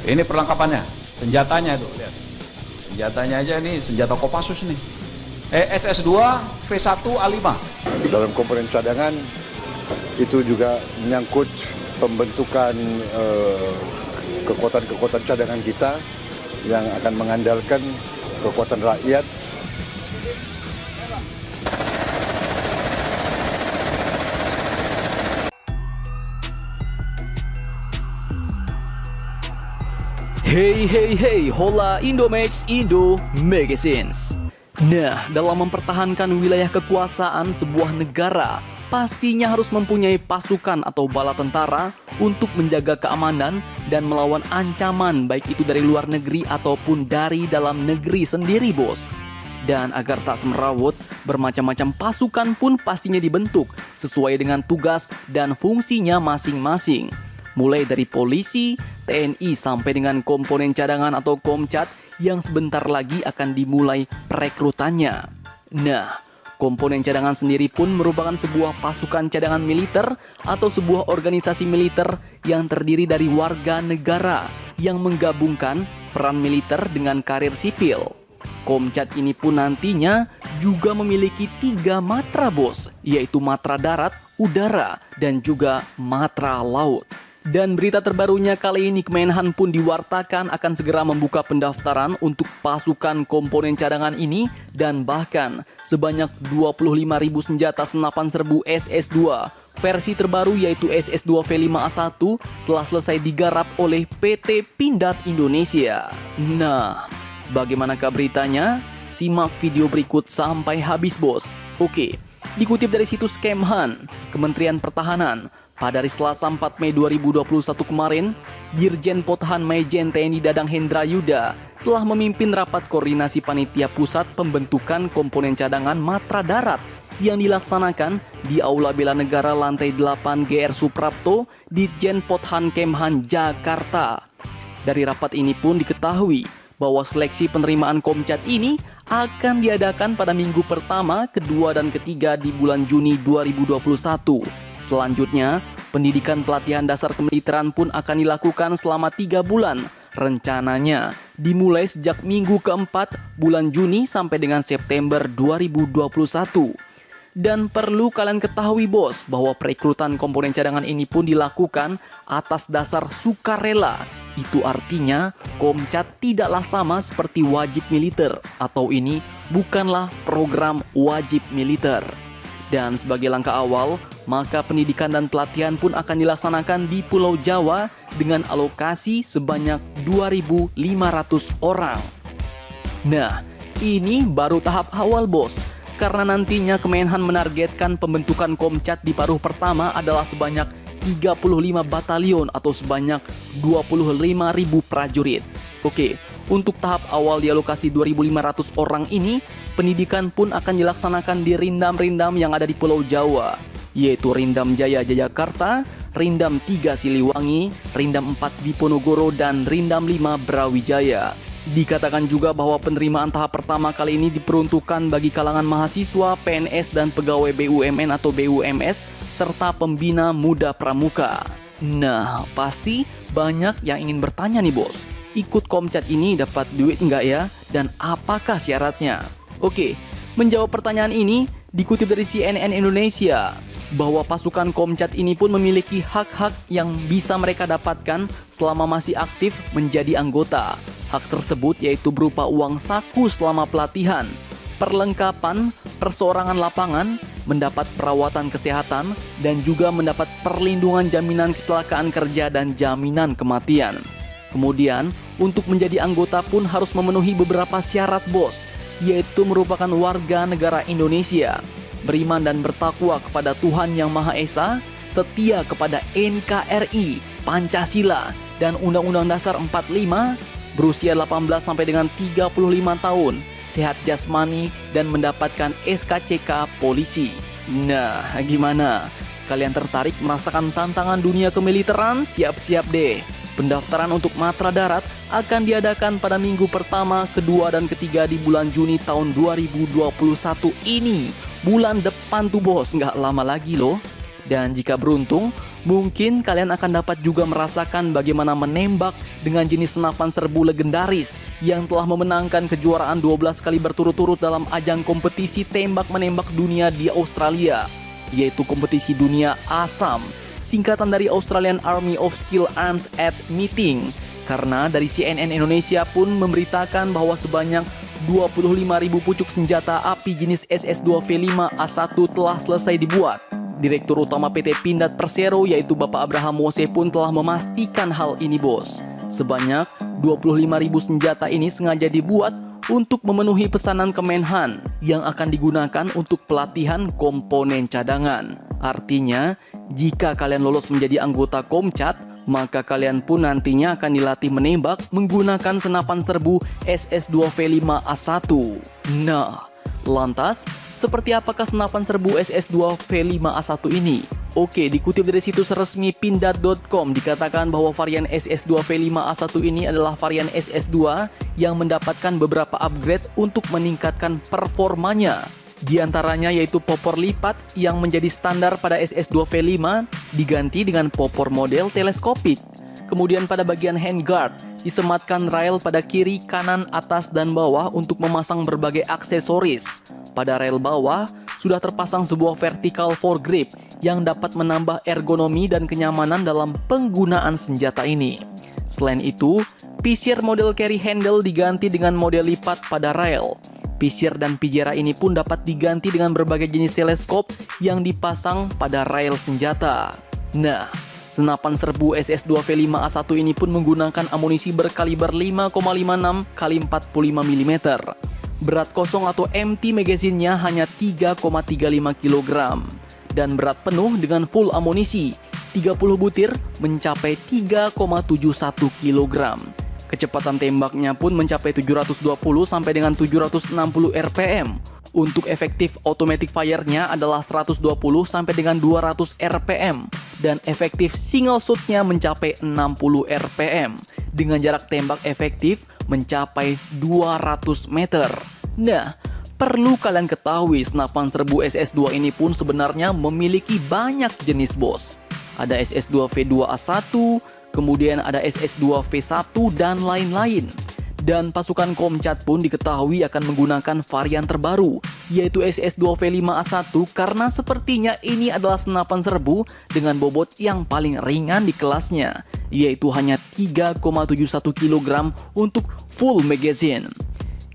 Ini perlengkapannya, senjatanya itu, lihat. Senjatanya aja nih, senjata Kopassus nih. SS2 V1 A5. Dalam komponen cadangan itu juga menyangkut pembentukan kekuatan-kekuatan cadangan kita yang akan mengandalkan kekuatan rakyat. Hey, hola Indomax Indo Magazines. Nah, dalam mempertahankan wilayah kekuasaan sebuah negara, pastinya harus mempunyai pasukan atau bala tentara untuk menjaga keamanan dan melawan ancaman baik itu dari luar negeri ataupun dari dalam negeri sendiri, bos. Dan agar tak semerawut, bermacam-macam pasukan pun pastinya dibentuk sesuai dengan tugas dan fungsinya masing-masing. Mulai dari polisi, TNI sampai dengan komponen cadangan atau Komcat yang sebentar lagi akan dimulai perekrutannya. Nah, komponen cadangan sendiri pun merupakan sebuah pasukan cadangan militer atau sebuah organisasi militer yang terdiri dari warga negara yang menggabungkan peran militer dengan karir sipil. Komcat ini pun nantinya juga memiliki 3 matra, bos, yaitu matra darat, udara, dan juga matra laut. Dan berita terbarunya kali ini, Kemenhan pun diwartakan akan segera membuka pendaftaran untuk pasukan komponen cadangan ini dan bahkan sebanyak 25.000 senjata senapan serbu SS2 versi terbaru yaitu SS2 V5A1 telah selesai digarap oleh PT Pindad Indonesia. Nah, bagaimanakah beritanya? Simak video berikut sampai habis, bos. Oke, dikutip dari situs Kemhan, Kementerian Pertahanan, pada hari Selasa 4 Mei 2021 kemarin, Dirjen Pothan Maijen TNI Dadang Hendra Yuda telah memimpin rapat koordinasi panitia pusat pembentukan komponen cadangan matra darat yang dilaksanakan di Aula Bela Negara lantai 8 GR Suprapto, Ditjen Pothan Kemhan, Jakarta. Dari rapat ini pun diketahui bahwa seleksi penerimaan Komcat ini akan diadakan pada minggu pertama, kedua, dan ketiga di bulan Juni 2021. Selanjutnya, pendidikan pelatihan dasar kemiliteran pun akan dilakukan selama 3 bulan. Rencananya dimulai sejak minggu keempat bulan Juni sampai dengan September 2021. Dan perlu kalian ketahui, bos, bahwa perekrutan komponen cadangan ini pun dilakukan atas dasar sukarela. Itu artinya Komcat tidaklah sama seperti wajib militer, atau ini bukanlah program wajib militer. Dan sebagai langkah awal, maka pendidikan dan pelatihan pun akan dilaksanakan di Pulau Jawa dengan alokasi sebanyak 2.500 orang. Nah, ini baru tahap awal, bos. Karena nantinya Kemenhan menargetkan pembentukan Komcat di paruh pertama adalah sebanyak 35 batalion atau sebanyak 25.000 prajurit. Oke, untuk tahap awal di alokasi 2.500 orang ini, pendidikan pun akan dilaksanakan di Rindam-Rindam yang ada di Pulau Jawa, yaitu Rindam Jaya Jayakarta, Rindam 3 Siliwangi, Rindam 4 Diponegoro, dan Rindam 5 Brawijaya. Dikatakan juga bahwa penerimaan tahap pertama kali ini diperuntukkan bagi kalangan mahasiswa, PNS, dan pegawai BUMN atau BUMS, serta pembina muda pramuka. Nah, pasti banyak yang ingin bertanya nih, bos. Ikut Komcat ini dapat duit nggak ya? Dan apakah syaratnya? Oke, menjawab pertanyaan ini dikutip dari CNN Indonesia bahwa pasukan Komcat ini pun memiliki hak-hak yang bisa mereka dapatkan selama masih aktif menjadi anggota. Hak tersebut yaitu berupa uang saku selama pelatihan, perlengkapan, perseorangan lapangan, mendapat perawatan kesehatan, dan juga mendapat perlindungan jaminan kecelakaan kerja dan jaminan kematian. Kemudian, untuk menjadi anggota pun harus memenuhi beberapa syarat, bos, yaitu merupakan warga negara Indonesia, beriman dan bertakwa kepada Tuhan Yang Maha Esa, setia kepada NKRI, Pancasila, dan Undang-Undang Dasar 45, berusia 18 sampai dengan 35 tahun, sehat jasmani, dan mendapatkan SKCK polisi. Nah, gimana? Kalian tertarik merasakan tantangan dunia kemiliteran? Siap-siap deh. Pendaftaran untuk matra darat akan diadakan pada minggu pertama, kedua, dan ketiga di bulan Juni tahun 2021 ini. Bulan depan tuh, bos, nggak lama lagi loh. Dan jika beruntung, Mungkin kalian akan dapat juga merasakan bagaimana menembak dengan jenis senapan serbu legendaris yang telah memenangkan kejuaraan 12 kali berturut-turut dalam ajang kompetisi tembak-menembak dunia di Australia, yaitu kompetisi dunia ASAM, singkatan dari Australian Army of Skill Arms at Meeting. Karena dari CNN Indonesia pun memberitakan bahwa sebanyak 25.000 pucuk senjata api jenis SS2V5A1 telah selesai dibuat. Direktur Utama PT Pindad Persero yaitu Bapak Abraham Mose pun telah memastikan hal ini, bos. Sebanyak 25.000 senjata ini sengaja dibuat untuk memenuhi pesanan Kemenhan yang akan digunakan untuk pelatihan komponen cadangan. Artinya, jika kalian lolos menjadi anggota Komcat, maka kalian pun nantinya akan dilatih menembak menggunakan senapan serbu SS2V5A1. Nah, lantas, seperti apakah senapan serbu SS2V5A1 ini? Oke, dikutip dari situs resmi pindad.com dikatakan bahwa varian SS2V5A1 ini adalah varian SS2 yang mendapatkan beberapa upgrade untuk meningkatkan performanya. Di antaranya yaitu popor lipat yang menjadi standar pada SS2V5 diganti dengan popor model teleskopik. Kemudian pada bagian handguard disematkan rail pada kiri, kanan, atas, dan bawah untuk memasang berbagai aksesoris. Pada rail bawah sudah terpasang sebuah vertical foregrip yang dapat menambah ergonomi dan kenyamanan dalam penggunaan senjata ini. Selain itu, pisir model carry handle diganti dengan model lipat pada rail. Pisir dan pijera ini pun dapat diganti dengan berbagai jenis teleskop yang dipasang pada rail senjata. Nah, senapan serbu SS2V5A1 ini pun menggunakan amunisi berkaliber 5,56 x 45 mm. Berat kosong atau empty magazinnya hanya 3,35 kg. Dan berat penuh dengan full amunisi 30 butir mencapai 3,71 kg. Kecepatan tembaknya pun mencapai 720 sampai dengan 760 rpm. Untuk efektif automatic fire-nya adalah 120 sampai dengan 200 rpm dan efektif single shot-nya mencapai 60 rpm dengan jarak tembak efektif mencapai 200 meter. Nah, perlu kalian ketahui senapan serbu SS2 ini pun sebenarnya memiliki banyak jenis, bos. Ada SS2V2A1, kemudian ada SS2V1 dan lain-lain. Dan pasukan Komcat pun diketahui akan menggunakan varian terbaru, yaitu SS2V5A1 karena sepertinya ini adalah senapan serbu dengan bobot yang paling ringan di kelasnya, yaitu hanya 3,71 kg untuk full magazine.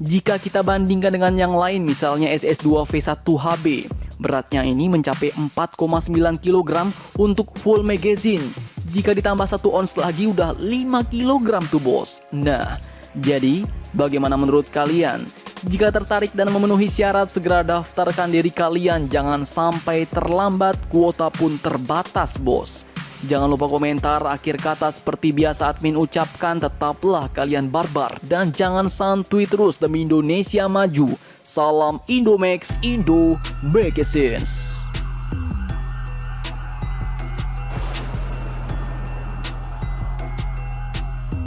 Jika kita bandingkan dengan yang lain, misalnya SS2V1HB, beratnya ini mencapai 4,9 kg untuk full magazine. Jika ditambah 1 ons lagi udah 5 kg tuh, bos. Nah, jadi bagaimana menurut kalian? Jika tertarik dan memenuhi syarat, segera daftarkan diri kalian. Jangan sampai terlambat, kuota pun terbatas, bos. Jangan lupa komentar akhir kata seperti biasa admin ucapkan, tetaplah kalian barbar dan jangan santuy terus demi Indonesia maju. Salam Indomax, Indo Magazines.